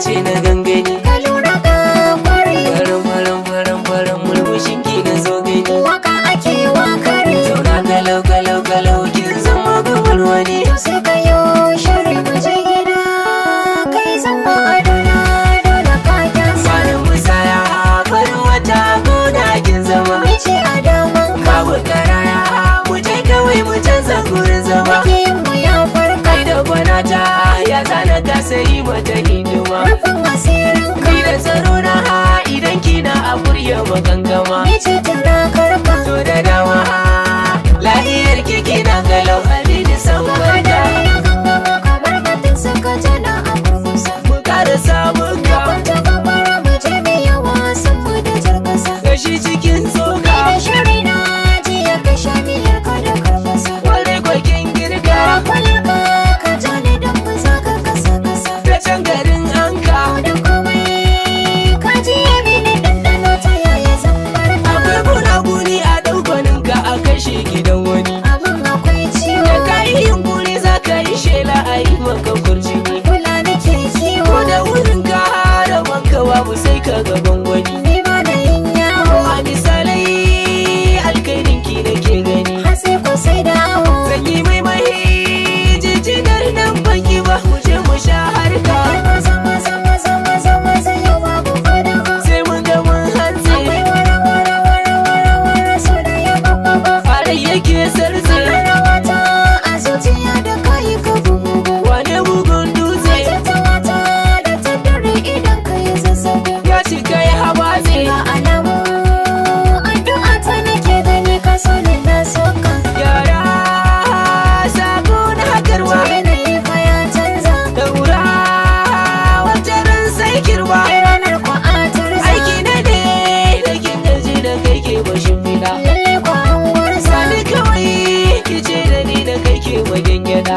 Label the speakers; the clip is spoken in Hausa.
Speaker 1: ce na gangani.
Speaker 2: Ka lura ka kware.
Speaker 1: Faran murmushin ki na zo gani.
Speaker 2: Waka ake wa kare.
Speaker 1: Zauna kalau kin zama gabar wani.
Speaker 2: Sai ka yo shari mu je gida. Kai zama adona dole ka kyasa.
Speaker 1: Farin musaya farin wata gona kin zama.
Speaker 2: Mice a daman ka.
Speaker 1: Babu karaya mu je kawai mu canza gurin zama.
Speaker 2: Makiyin mu ya farka.
Speaker 1: Kai da gwanata ya zana ka sayi mata hidima.
Speaker 2: Rufin asirin ka.
Speaker 1: Ni da tsaro na idan kina a burya magangama.
Speaker 2: Mice tana karka.
Speaker 1: To da dama lahiyar ki kina galau halin san barka.
Speaker 2: Kamar batun saka tana a kurkusa.
Speaker 1: Mu kara samun ka
Speaker 2: Kwanta gabara mu je mai yawa san mu da jirgasa.
Speaker 1: gashi cikin tsoka.
Speaker 2: Da shiri na jiya ka sha miyar ka da karfasa.
Speaker 1: Kwarai kwakin girka
Speaker 2: Kwalka ka ja ne don mu zaga kasa kasa.
Speaker 1: da can garin anka.
Speaker 2: Da komai ka ji ya mini ɗanɗano ta yaya zan barka.
Speaker 1: Akwai gunaguni a ɗaukanin ka a kashe gidan wani.
Speaker 2: Abin akwai ciwo.
Speaker 1: Da ka yi yunkuri za ka yi shela a yi maka kurjini.
Speaker 2: Kula nake kiwo.
Speaker 1: Ko da wurin ka hara wanka babu sai ka gaban wani.
Speaker 2: Ni ba da yin yawo.
Speaker 1: A misalai alkairin ki nake gani.
Speaker 2: Har sai ko sai dawo.
Speaker 1: Zan yi mai jijinar nan banki ba mu je mu sha harka.
Speaker 2: Maza yau babu fadawa.
Speaker 1: Sai mun ga mun hantse
Speaker 2: Akwai wara so da ya babba.
Speaker 1: farai yake sarze.
Speaker 2: Rawata a zuciya da kayi ka bugu.
Speaker 1: Wane bugun dutse
Speaker 2: Tattawata da tattare idan ka yi zazzabi.
Speaker 1: ya cika ya habatse.
Speaker 2: Ga alamu addu'a ta nake gani ka so ne na soka.
Speaker 1: Yara sako na hakarwa
Speaker 2: Yanayi fa ya canza.
Speaker 1: daura wata ran sai kirwa.
Speaker 2: Ranar kwa a tarza.
Speaker 1: Aiki na ne da kin gaji da kai ke bashin fida.
Speaker 2: Lalle kwa an warza.
Speaker 1: Sani kawai ki ce da ni da kai ke wajen gyada.